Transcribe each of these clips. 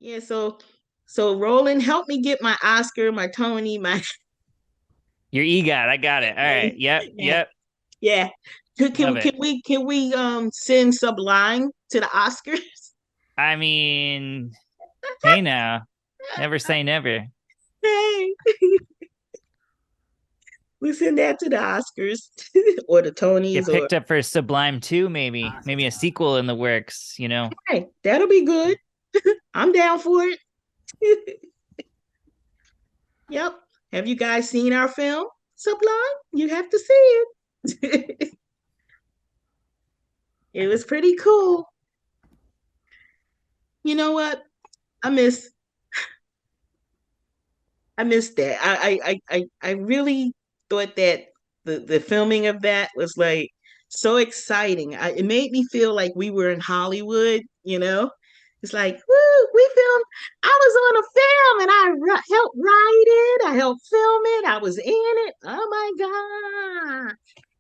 Yeah, so Roland, help me get my Oscar, my Tony, my Your EGOT. I got it. All right. Yep. yeah, Yep. yeah. Can, Love can it. can we can we send Sublime to the Oscars? I mean, hey now, never say never. Hey, we send that to the Oscars or the Tonys Get or picked up for Sublime 2, maybe. Maybe a sequel in the works, you know. hey, that'll be good. I'm down for it. Yep. Have you guys seen our film Sublime? You have to see it. It was pretty cool. You know what? I miss I missed that. I really thought that the filming of that was like so exciting. It made me feel like we were in Hollywood, you know? It's like, woo, we filmed. I was on a film and helped write it. I helped film it. I was in it. Oh my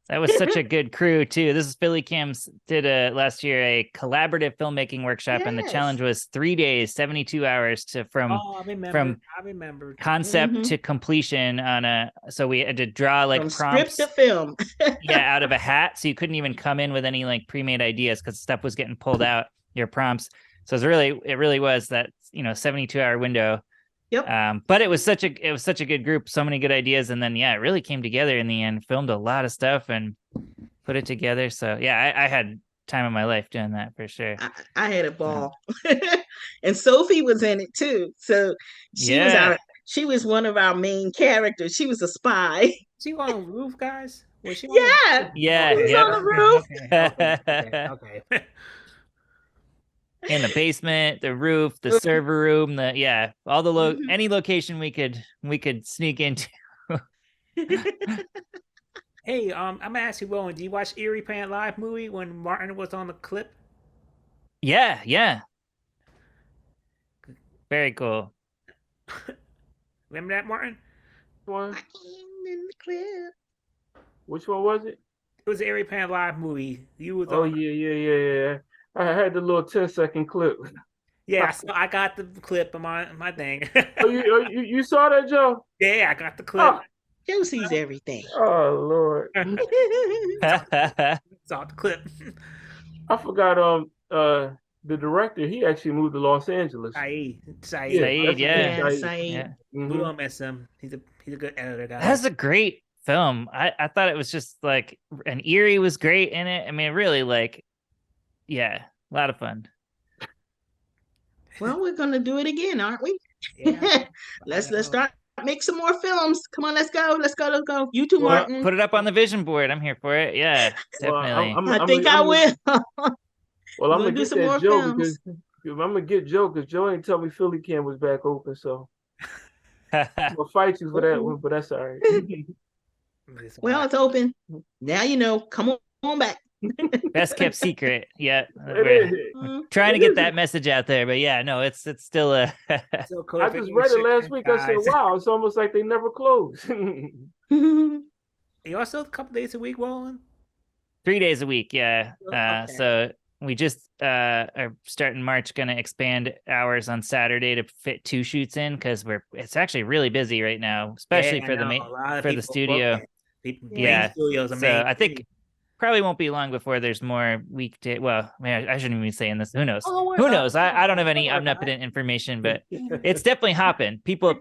That was such a good crew too. This is Philly Cam's did last year a collaborative filmmaking workshop, and the Yes. challenge was 3 days, 72 hours to Oh, I remember. from I remember. concept Hmm. to completion on a. So we had to draw From like script to prompts, film. yeah, out of a hat. So you couldn't even come in with any like pre-made ideas because stuff was getting pulled out, your prompts. So it really was that 72-hour window. Yep. But it was such a good group, so many good ideas, and then yeah, it really came together in the end. Filmed a lot of stuff and put it together. So yeah, I had time of my life doing that for sure. I had a So, ball. And Sophie was in it too. So she was yeah, our she was one of our main characters. She was a spy. She on the roof, guys? Was she on the Yeah, roof? she yeah, was Okay, on yep. the okay, roof. okay, okay, okay, okay. In the basement, the roof, the server room, the yeah, all the Mhm. any location we could sneak into. Hey, I'm gonna ask you, Roland, do you watch Erie Pant Live movie when Martin was on the clip? Yeah, yeah, very cool. Remember that, Martin? I One? came in the clip. Which one was it? It was the Erie Pant Live movie. You was Oh on. yeah, yeah, yeah, yeah. I had the little 10-second clip. Yeah, so I got the clip on my thing. You saw that, Joe? Yeah, I got the clip. Oh, Joe sees everything. oh Lord. Saw the clip. I forgot the director, he actually moved to Los Angeles. Saeed. Yeah, Saeed, that's his name, yeah, Yeah, Saeed. Saeed. yeah. We Mm-hmm. don't miss him. He's a good editor, That's guys. a great film. I thought it was just like, and Erie was great in it. I mean, really, like, yeah, a lot of fun. Well, we're gonna do it again, aren't we? Yeah, I Let's know. start make some more films. Come on, let's go. Let's go. Let's go. You too, Well, Martin. Put it up on the vision board. I'm here for it. Yeah, well, definitely. I think I will. well, We're I'm gonna gonna do get some that more Joe because films. I'm gonna get Joe because Joe ain't tell me Philly Cam was back open, so I'm gonna fight you for that one, but that's all right. It's all Well, right. it's open. Now you know. Come on back. Best kept secret. Yeah, It we're Mm. trying to it get is. that message out there, but yeah, no, it's still a. So cool I for just eating read it last chicken, week. I said, guys. "Wow, it's almost like they never close." You also a couple days a week, Roland? 3 days a week. Yeah. Okay. So we just are starting March, going to expand hours on Saturday to fit 2 shoots in because it's actually really busy right now, Yeah, especially I for know. A lot of for the people studio. booking. People, main Yeah. Yeah. studios, a So main I city. think probably won't be long before there's more weekday. Well, man, I shouldn't even be saying this. Who knows? Oh, don't worry Who about knows? it. Don't I worry don't about have it. any Don't worry about omnipotent information, but it. it's definitely hopping. People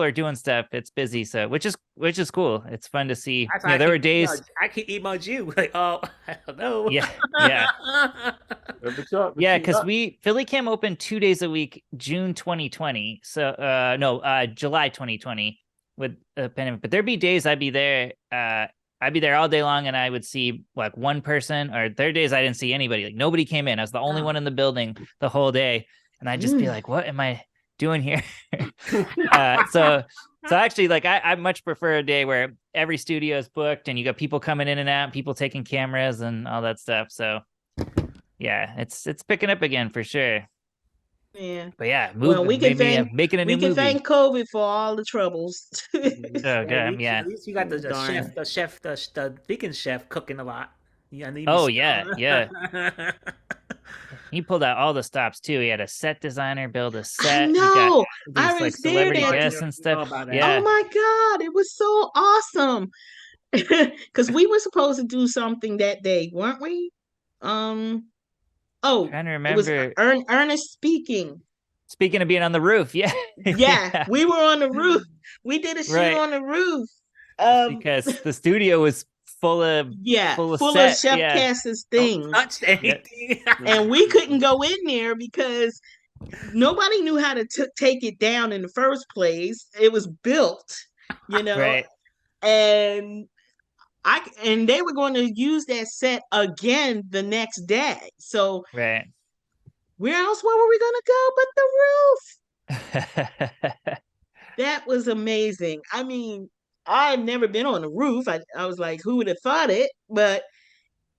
are doing stuff. It's busy, so which is cool. It's fun to see. That's why There were days. I keep email you like, oh, hello. Yeah, yeah. But Yeah, see, because we Philly Cam opened 2 days a week, June 2020. So no, July 2020 with the pandemic. But there'd be days I'd be there all day long and I would see like one person, or there are days I didn't see anybody. Like nobody came in. I was the only Oh. one in the building the whole day. And I'd just be Mm. like, what am I doing here? So actually, like I much prefer a day where every studio is booked and you got people coming in and out, people taking cameras and all that stuff. So yeah, it's picking up again for sure. Yeah. But yeah, Well, maybe making a new we can movie. thank COVID for all the troubles. Oh Yeah, god, yeah. at least you got Darn. the vegan chef cooking a lot. Yeah, I need me Oh some. yeah, yeah. He pulled out all the stops too. He had a set designer build a I set. He got know. I these like was there celebrity that. guests and know stuff. about that. Oh Yeah. my God, it was so awesome. Because we were supposed to do something that day, weren't we? Oh, Trying to it was remember. Ernest speaking. Speaking of being on the roof, yeah. Yeah, Yeah. we were on the roof. We did a shoot Right. on the roof. Um, Because the studio was full of yeah, full of set. Chef Yeah. Cass's Don't things. touch anything. And we couldn't go in there because nobody knew how to take it down in the first place. It was built, Right. and they were going to use that set again the next day. So Right. where else were we going to go but the roof? That was amazing. I mean, I've never been on the roof. I was like, who would have thought it? But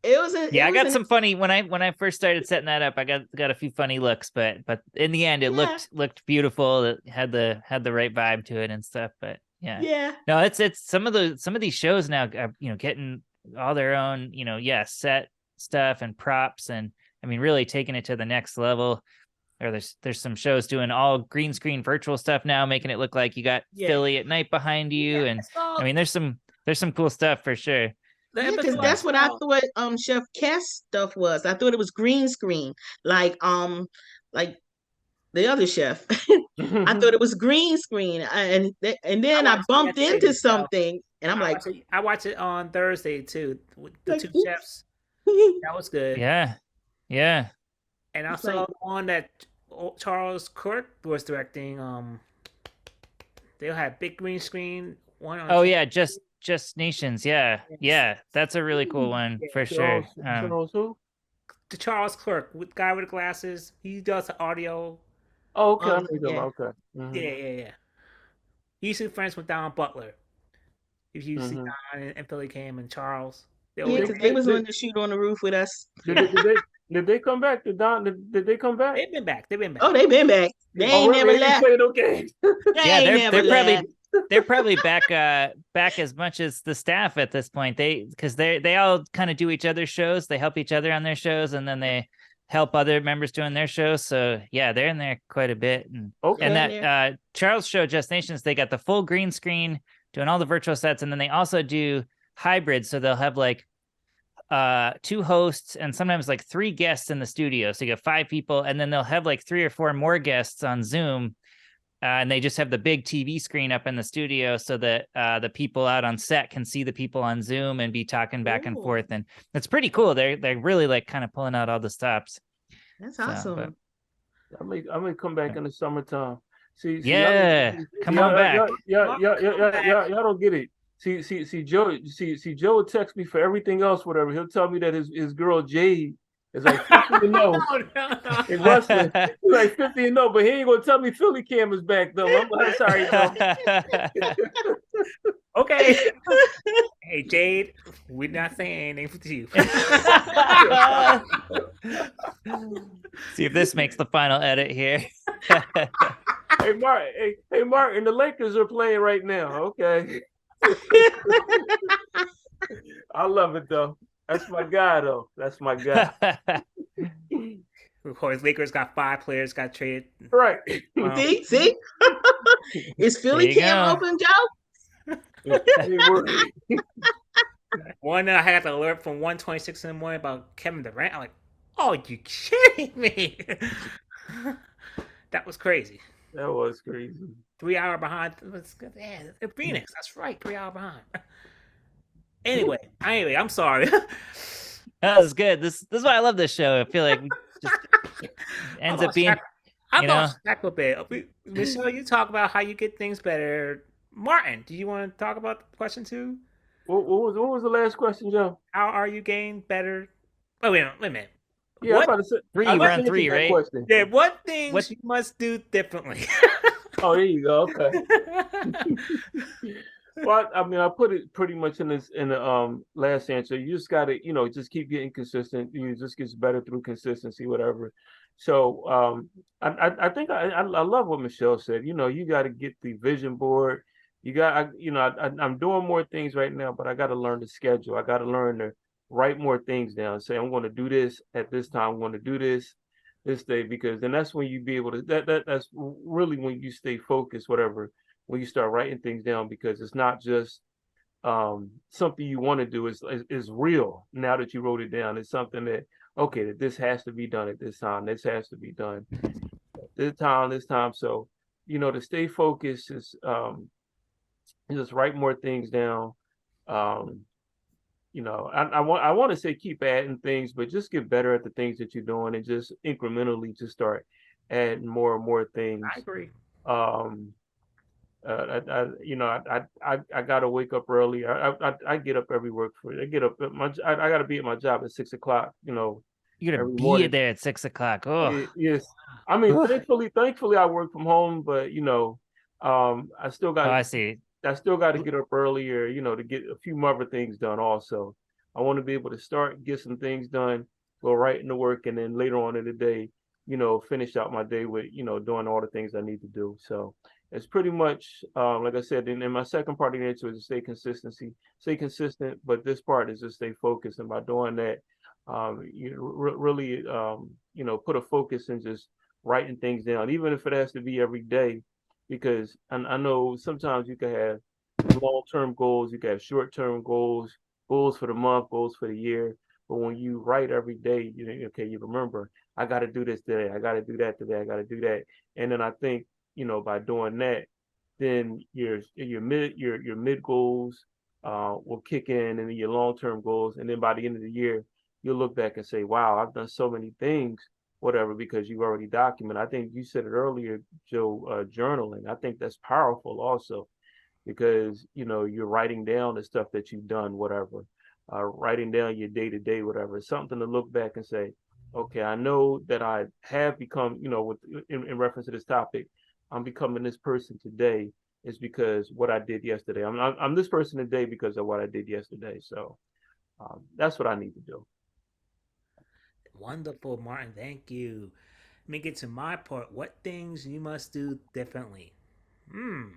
it was Yeah, I got an, some funny when I first started setting that up. I got a few funny looks, but in the end, it yeah, looked beautiful. It had the right vibe to it and stuff. But yeah, yeah, no, it's some of these shows now are getting all their own set stuff and props, and I mean really taking it to the next level. Or there's some shows doing all green screen virtual stuff now, making it look like you got yeah. Philly at night behind you, and I mean there's some cool stuff for sure. Yeah, because that's what I thought Chef Cass stuff was. I thought it was green screen, like the other chef. I thought it was green screen, and then I bumped into something, and I'm like, I watched it on Thursday too with the like, two chefs. That was good. Yeah, yeah. And I saw the one that Charles Kirk was directing. They had big green screen one. Oh yeah, just Nations. Yeah, yeah. That's a really cool one for sure. Charles who? The Charles Kirk, with guy with the glasses. He does the audio. Oh, okay. I know yeah. okay. Mm-hmm. Yeah. He's friends with Don Butler. If you see Don and Philly Cam and Charles. Yeah, because they was on the shoot on the roof with us. Did they come back? Did they come back? They've been back. Oh, they've been back. They ain't never left. Okay. They're probably back as much as the staff at this point. Because they all kind of do each other's shows. They help each other on their shows, and then they help other members doing their shows. So yeah, they're in there quite a bit. And that Charles show, Just Nations, they got the full green screen doing all the virtual sets, and then they also do hybrid. So they'll have like 2 hosts and sometimes like 3 guests in the studio. So you got 5 people, and then they'll have like 3 or 4 more guests on Zoom. And they just have the big TV screen up in the studio so that the people out on set can see the people on Zoom and be talking back and forth. And it's pretty cool. They're really like kind of pulling out all the stops. That's awesome. I may come back in the summertime. See, come on back. Y'all don't get it. See, Joe will text me for everything else, whatever. He'll tell me that his girl Jade is like 50-0. No. In wrestling, he's like 50-0, but he ain't gonna tell me Philly Cam is back though. I'm sorry, Joe. Okay. Hey Jade, we're not saying anything to you. See if this makes the final edit here. Hey Martin, the Lakers are playing right now. Okay. I love it though. That's my guy though. That's my guy. Of course, Lakers got 5 players got traded. Right. See? Is Philly Cam open, Joe? One I had the alert from 1:26 in the morning about Kevin Durant. I'm like, oh, you kidding me? That was crazy. That was crazy. 3 hour behind. Yeah, Phoenix. That's right. 3 hour behind. Anyway, I'm sorry. That was good. This is why I love this show. I feel like we just ends up being. I'm lost track a bit. Michelle, you talk about how you get things better. Martin, do you want to talk about the question too? What was the last question, Joe? How are you getting better? Oh, wait a minute. Yeah, I'm about to say 3. We're on 3, right? Question. Yeah, what things you must do differently? Oh, there you go. Okay. Well, I mean, I put it pretty much in the last answer. You just got to, just keep getting consistent. You just gets better through consistency, whatever. So I think I love what Michelle said. You got to get the vision board. You got, I'm doing more things right now, but I got to learn the schedule. I got to learn to write more things down. Say I'm going to do this at this time. I'm going to do this. this day, because then that's when you be able to, that's really when you stay focused, whatever, when you start writing things down, because it's not just something you want to do, is real. Now that you wrote it down, it's something that, okay, that this has to be done at this time, this has to be done this time. So, to stay focused is just write more things down. um I want to say keep adding things, but just get better at the things that you're doing, and just incrementally just start adding more and more things. I agree. um I gotta wake up early. I get up every work for I get up at I gotta be at my job at 6 o'clock, You're gonna every be morning. there at 6 o'clock. Oh, Yes. I mean, oh, thankfully I work from home, but I still got I see. to get up earlier, to get a few other things done also. I want to be able to start, get some things done, go right into work, and then later on in the day, finish out my day with, doing all the things I need to do. So it's pretty much, like I said, in my second part of the answer is to stay consistent, but this part is to stay focused. And by doing that, really, put a focus in just writing things down, even if it has to be every day, because I know sometimes you can have long-term goals, you can have short-term goals, goals for the month, goals for the year. But when you write every day, okay, you remember, I got to do this today, I got to do that today, I got to do that. And then I think, by doing that, then your mid goals will kick in, and then your long-term goals. And then by the end of the year, you'll look back and say, wow, I've done so many things, whatever, because you've already documented. I think you said it earlier, Joe, journaling. I think that's powerful also, because you're writing down the stuff that you've done, whatever, writing down your day to day, whatever. It's something to look back and say, okay, I know that I have become, in reference to this topic, I'm becoming this person today is because what I did yesterday. I'm this person today because of what I did yesterday. So that's what I need to do. Wonderful, Martin. Thank you. Let me get to my part. What things you must do differently? Hmm.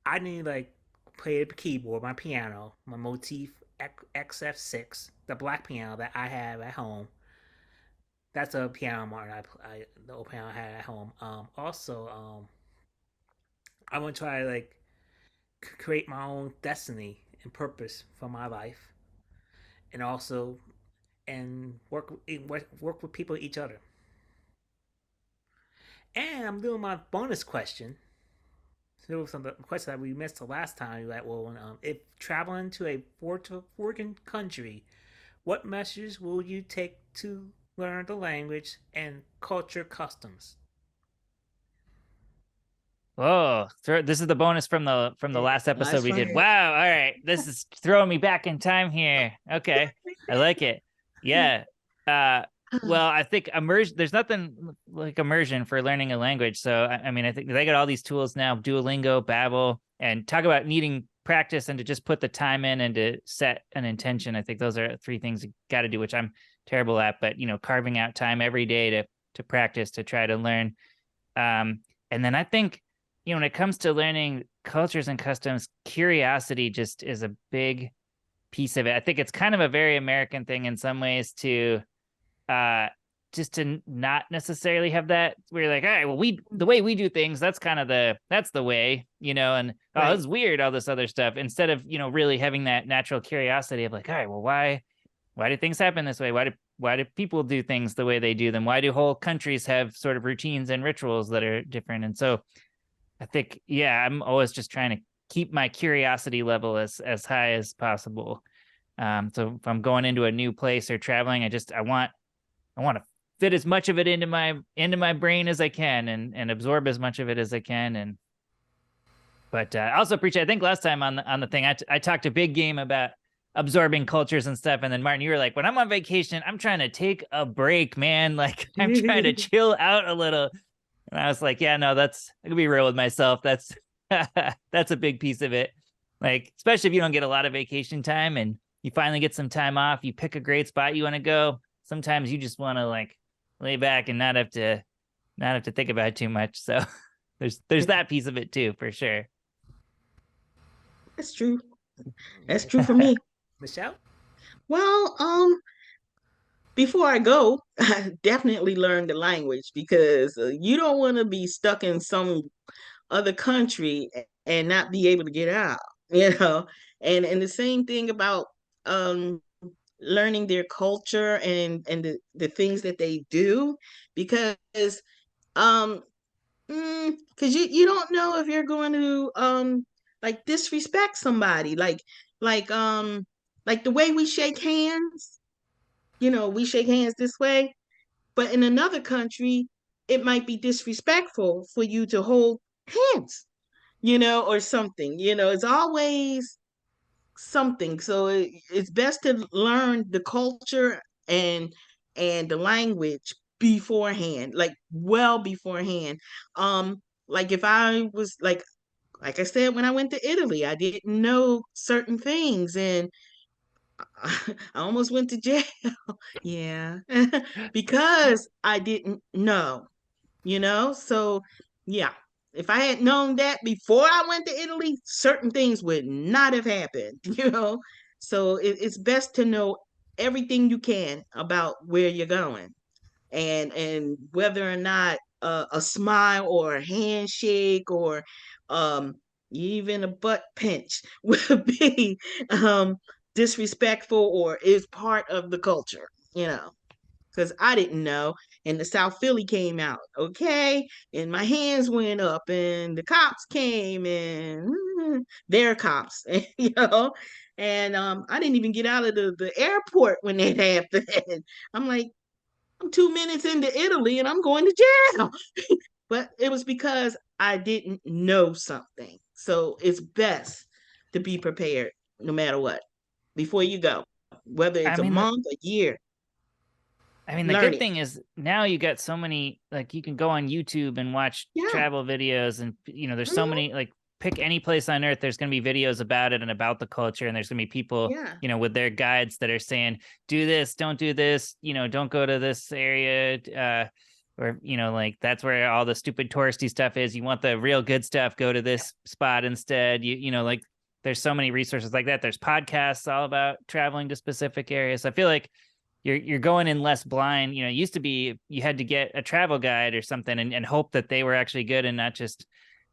I need like play the keyboard, my piano, my Motif XF6, the black piano that I have at home. That's a piano, Martin. The old piano I had at home. Also, I want to try to like create my own destiny and purpose for my life, and also and work with people each other. And I'm doing my bonus question. So some of the questions that we missed the last time. Like, well, if traveling to a foreign country, what measures will you take to learn the language and culture customs? oh, this is the bonus from the last episode we did. Wow. All right. This is throwing me back in time here. Okay. I like it. Yeah. Well, I think immersion, there's nothing like immersion for learning a language. So, I mean, I think they got all these tools now, Duolingo, Babbel, and talk about needing practice and to just put the time in and to set an intention. I think those are three things you got to do, which I'm terrible at, but, carving out time every day to practice, to try to learn. And then I think, when it comes to learning cultures and customs, curiosity just is a big piece of it. I think it's kind of a very American thing in some ways to just to not necessarily have that where you're like, all right, well, the way we do things, that's the way, and oh, this is weird, all this other stuff, instead of, really having that natural curiosity of like, all right, well, why do things happen this way? Why do people do things the way they do them? Why do whole countries have sort of routines and rituals that are different? And so I think, yeah, I'm always just trying to keep my curiosity level as high as possible. So if I'm going into a new place or traveling, I want to fit as much of it into my brain as I can, and absorb as much of it as I can. But I also appreciate, I think last time on the thing, I talked a big game about absorbing cultures and stuff. And then Martin, you were like, when I'm on vacation, I'm trying to take a break, man. Like I'm trying to chill out a little. And I was like, yeah, no, I can be real with myself. That's a big piece of it. Like, especially if you don't get a lot of vacation time and you finally get some time off, you pick a great spot you want to go. Sometimes you just want to like lay back and not have to think about it too much. So there's that piece of it too, for sure. That's true. That's true for me. Michelle? Well, before I go, definitely learn the language, because you don't want to be stuck in some other country and not be able to get out, you know. And the same thing about um learning their culture and the things that they do, because um because you don't know if you're going to like disrespect somebody, like um like the way we shake hands, we shake hands this way, but in another country it might be disrespectful for you to hold hands, or something. It's always something. So it's best to learn the culture and the language beforehand, like well beforehand. Like if I was like I said, when I went to Italy, I didn't know certain things, and I almost went to jail. Yeah. Because I didn't know. So yeah, if I had known that before I went to Italy, certain things would not have happened. So it's best to know everything you can about where you're going, and whether or not a smile or a handshake or um even a butt pinch would be disrespectful or is part of the culture. Because I didn't know. And the South Philly came out, okay? And my hands went up, and the cops came, and they're cops, And I didn't even get out of the airport when that happened. I'm like, I'm 2 minutes into Italy and I'm going to jail. But it was because I didn't know something. So it's best to be prepared no matter what before you go, whether I it's a mean, month, a year. the Learn good it. thing is now you got so many, like you can go on YouTube and watch Yeah. travel videos, and there's so Mhm. many, like pick any place on earth, there's going to be videos about it and about the culture, and there's going to be people, Yeah. with their guides that are saying, do this, don't do this, don't go to this area, or like that's where all the stupid touristy stuff is. You want the real good stuff, go to this spot instead. Like there's so many resources like that. There's podcasts all about traveling to specific areas. I feel like you're going in less blind. It used to be you had to get a travel guide or something and hope that they were actually good and not just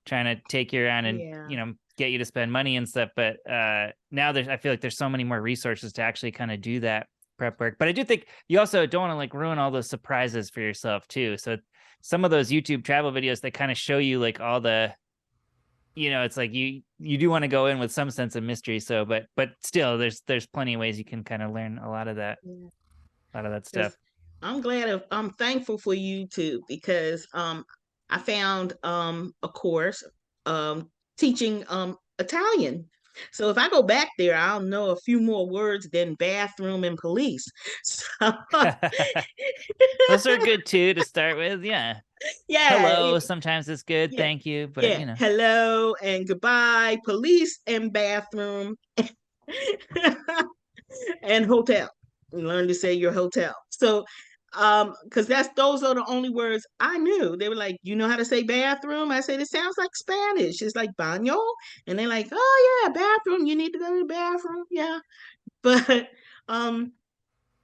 trying to take you around and Yeah. get you to spend money and stuff. But now I feel like there's so many more resources to actually kind of do that prep work. But I do think you also don't want to like ruin all those surprises for yourself too. So some of those YouTube travel videos, they kind of show you like all the, it's like you do want to go in with some sense of mystery. So but still there's plenty of ways you can kind of learn a lot of that Yeah. stuff. Because I'm thankful for YouTube, because I found a course teaching Italian. So if I go back there, I'll know a few more words than bathroom and police. So Those are good too to start with. Yeah. yeah, Hello, sometimes it's good. yeah, Thank you. But yeah. Hello and goodbye, police and bathroom, and hotel. You learn to say your hotel. So because those are the only words I knew. They were like, you know how to say bathroom? I said, it sounds like Spanish. It's like baño. And they're like, oh yeah, bathroom. You need to go to the bathroom. Yeah. But um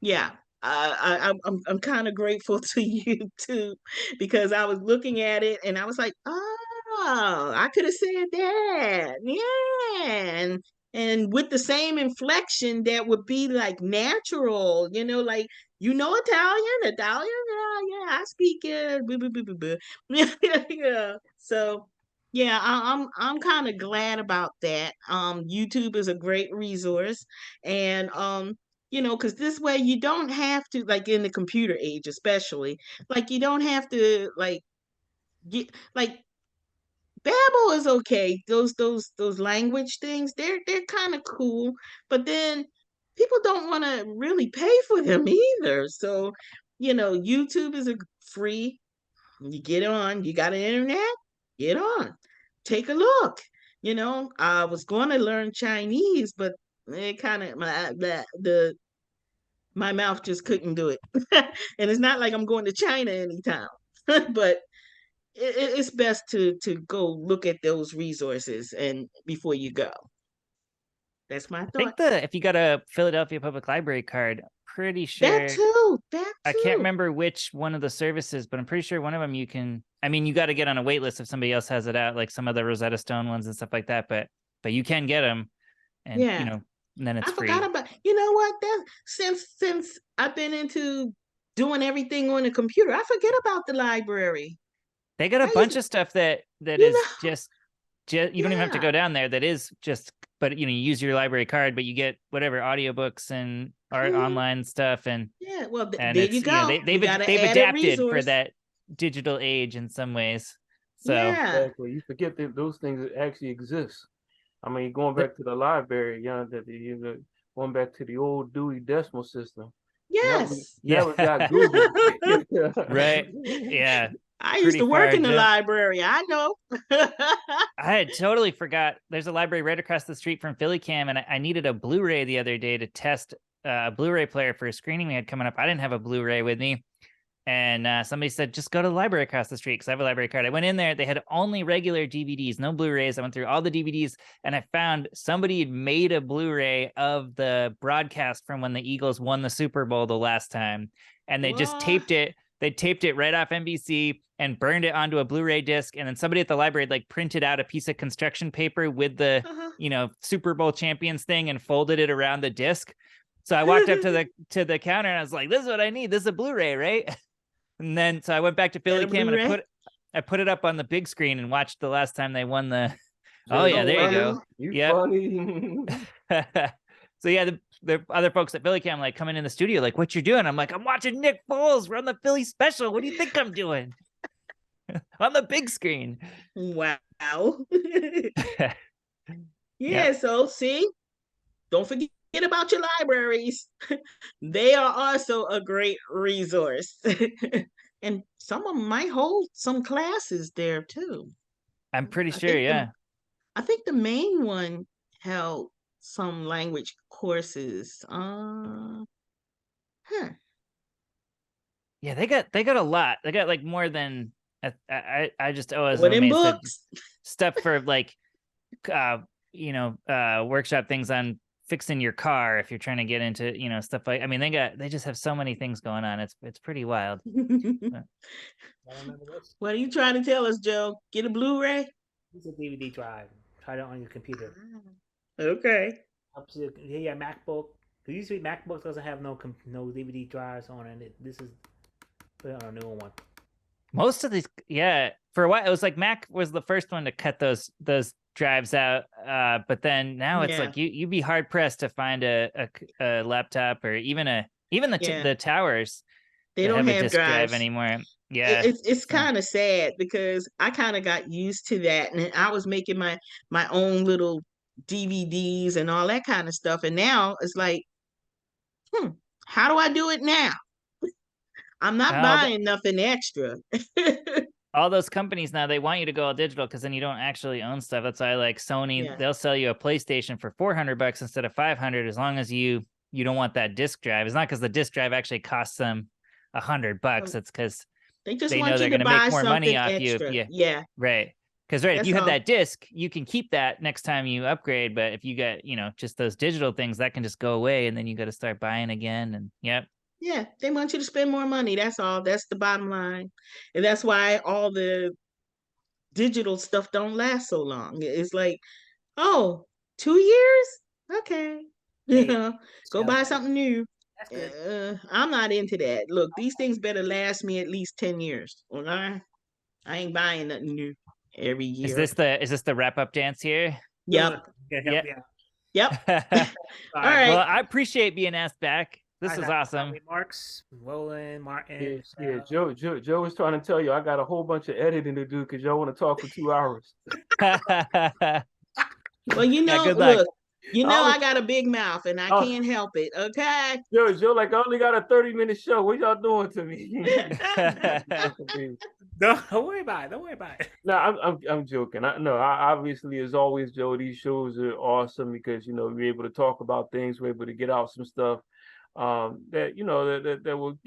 yeah, I'm kind of grateful to you too, because I was looking at it and I was like, oh, I could have said that, yeah, and with the same inflection that would be like natural, like Italian, yeah, I speak it, yeah. So yeah, I'm kind of glad about that. YouTube is a great resource, and because this way you don't have to, like in the computer age especially, like you don't have to like get like Babel is okay. Those language things, they're kind of cool, but then people don't want to really pay for them either. So, YouTube is a free. You get on, you got an internet, get on. Take a look. I was going to learn Chinese, but it kind of my mouth just couldn't do it. And it's not like I'm going to China anytime, but it's best to go look at those resources and before you go. That's my I think thoughts. if you got a Philadelphia Public Library card, pretty sure That I can't too. remember which one of the services, but I'm pretty sure one of them you can. I mean, you got to get on a wait list if somebody else has it out, like some of the Rosetta Stone ones and stuff like that. But you can get them, and Yeah. and then it's I forgot free. about, you know what? That since I've been into doing everything on the computer, I forget about the library. They got a I used, bunch of stuff that you is know, just you don't even have to yeah. go down there. That is just, but you use your library card, but you get whatever audiobooks and art Mhm. online stuff, and Yeah, well, and there you it's go. We got to they've add a adapted for resource. that digital age in some ways. So Yeah. Exactly. You forget that those things actually exist. I mean, going the, back to the library, going back to the old Dewey Decimal System. Yes. yeah, Now we got Google. right, yeah, I used pretty to work far in the jump. library. I know. I had totally forgot. There's a library right across the street from Philly Cam, and I needed a Blu-ray the other day to test a Blu-ray player for a screening we had coming up. I didn't have a Blu-ray with me, and somebody said just go to the library across the street because I have a library card. I went in there; they had only regular DVDs, no Blu-rays. I went through all the DVDs, and I found somebody had made a Blu-ray of the broadcast from when the Eagles won the Super Bowl the last time, and they just What? taped it. They taped it right off NBC and burned it onto a Blu-ray disc, and then somebody at the library like printed out a piece of construction paper with the Uh-huh. Super Bowl champions thing and folded it around the disc. So I walked up to the counter and I was like, "This is what I need. This is a Blu-ray, right?" And then so I went back to Got Philly a Cam and Blu-ray? I put it up on the big screen and watched the last time they won the. Oh Joe, yeah, Oh there you go. wow. you Yep. funny. So yeah, the other folks at Philly Cam like coming in the studio like, "What you doing?" I'm like, "I'm watching Nick Foles run the Philly special. What do you think I'm doing?" On the big screen. Wow. Yep. Yeah, so see, don't forget about your libraries. They are also a great resource. And some of them might hold some classes there too. I'm pretty I sure, think yeah. the main one held some language courses. Huh. Yeah, they got a lot. They got like more than I just always What am in amazed at books? stuff for like workshop things on fixing your car if you're trying to get into, stuff like I mean they just have so many things going on. It's pretty wild. I remember this. What are you trying to tell us, Joe? Get a Blu-ray? Use a DVD drive. Try it on your computer. Okay. Helps you. Yeah, MacBook. Usually MacBook doesn't have no DVD drives on it. This is put it on a new one. Most of these, yeah, for a while it was like Mac was the first one to cut those drives out, but then now it's Yeah. like you'd be hard pressed to find a laptop or even Yeah. the towers They that don't have a have disk drive drives. anymore. Yeah, It's so kind of sad because I kind of got used to that, and I was making my own little DVDs and all that kind of stuff, and now it's like, how do I do it now? I'm not all buying nothing extra. all those companies now they want you to go all digital because then you don't actually own stuff. That's why like Sony, Yeah. they'll sell you a PlayStation for $400 instead of 500 as long as you don't want that disk drive. It's not because the disk drive actually costs them $100. It's because They just they know want you they're to going to make buy more money something off you if extra. you Yeah, right. Because right, if that's you have all. that disc, you can keep that next time you upgrade. But if you got just those digital things, that can just go away, and then you got to start buying again. And yep. Yeah, they want you to spend more money. That's all. That's the bottom line. And that's why all the digital stuff don't last so long. It's like, oh, 2 years? Okay. Hey, Go scout. buy something new. That's good. I'm not into that. Look, these things better last me at least 10 years. Okay? I ain't buying nothing new every year. Is this the wrap up dance here? Yep. Can Yeah. help you out. Yep. All All right. Well, right. I appreciate being asked back. This Guys, was I have awesome. remarks. Roland, Martin, Yeah, Michelle. Joe was trying to tell you I got a whole bunch of editing to do because y'all want to talk for 2 hours. Well, Yeah, good luck. look, I only, I got a big mouth and I oh, can't help it. Okay. Joe, like I only got a 30-minute show. What y'all doing to me? Don't worry about it. Don't worry about it. No, I'm joking. I obviously as always, Joe, these shows are awesome because we're able to talk about things, we're able to get out some stuff that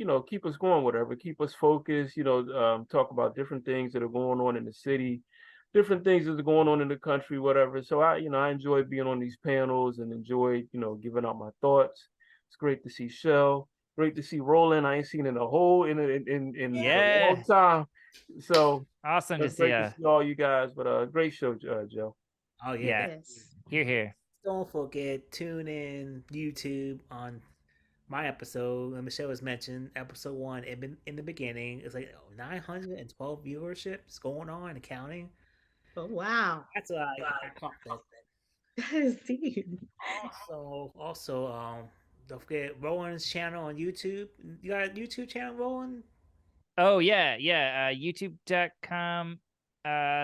will keep us going, whatever, keep us focused, talk about different things that are going on in the city, different things that are going on in the country, whatever. So I enjoy being on these panels and enjoy giving out my thoughts. It's great to see Shell. Great to see Roland. I ain't seen in a Yeah. a long time. So Awesome to it's see great you. to see all you guys. But great show, Joe. Oh Yeah. Yes. Here. Don't forget, tune in YouTube on my episode. And Michelle was mentioned episode 1 in the beginning. It's like 912 viewerships going on and counting. Oh, wow. That's why I caught that. That is deep. Also, don't forget Roland's channel on YouTube. You got a YouTube channel, Roland? Oh yeah. YouTube.com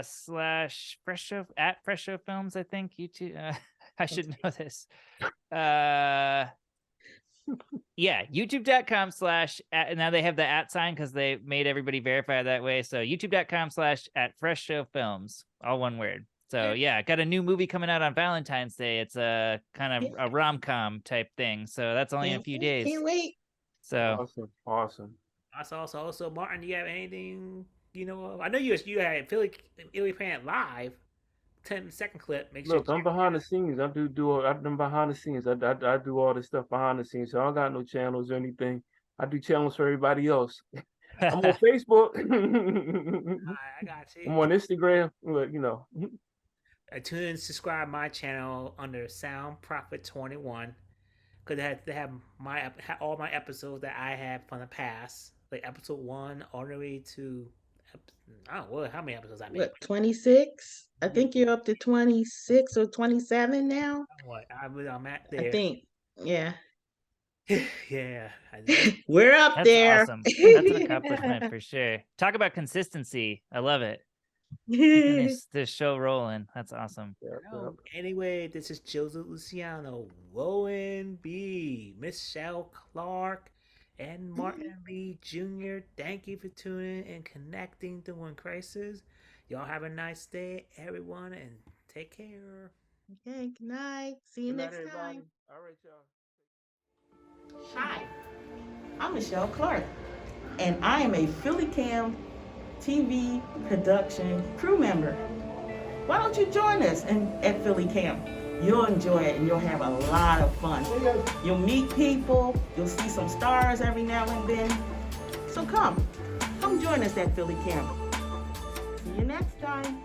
slash Fresh Show at Fresh Show Films, I think. YouTube I should know this. Yeah, youtube.com slash now they have the @ sign because they made everybody verify that way. So youtube.com slash at Fresh Show Films, all one word. So yeah, got a new movie coming out on Valentine's Day. It's a kind of a rom-com type thing. So that's only in a few days. Can't wait. So Awesome. Also, Martin, do you have anything you know of? I know you had Philly Pan Live, 10-second clip. Look, I'm behind the scenes. I'm behind the scenes. I do all this stuff behind the scenes. So I don't got no channels or anything. I do channels for everybody else. I'm on Facebook. I got you. I'm on Instagram. But Tune in, subscribe my channel under Sound Prophet 21 because they have all my episodes that I have from the past, like episode 1 all the way to how many episodes I made? What, 26? I think you're up to 26 or 27 now. I'm at there. I think. Yeah. Yeah. We're up That's there. awesome. That's an accomplishment for sure. Talk about consistency. I love it. Keeping this show rolling. That's awesome. Anyway, this is Joseph Luciano, Roland B, Michelle Clark, and Martin Lee Jr. Thank you for tuning in and connecting during crisis. Y'all have a nice day, everyone, and take care. Okay, good night. See you next time. All right, y'all. Hi, I'm Michelle Clark, and I am a Philly Cam TV production crew member. Why don't you join us at Philly Cam? You'll enjoy it and you'll have a lot of fun. You'll meet people, you'll see some stars every now and then. So come join us at Philly Cam. See you next time.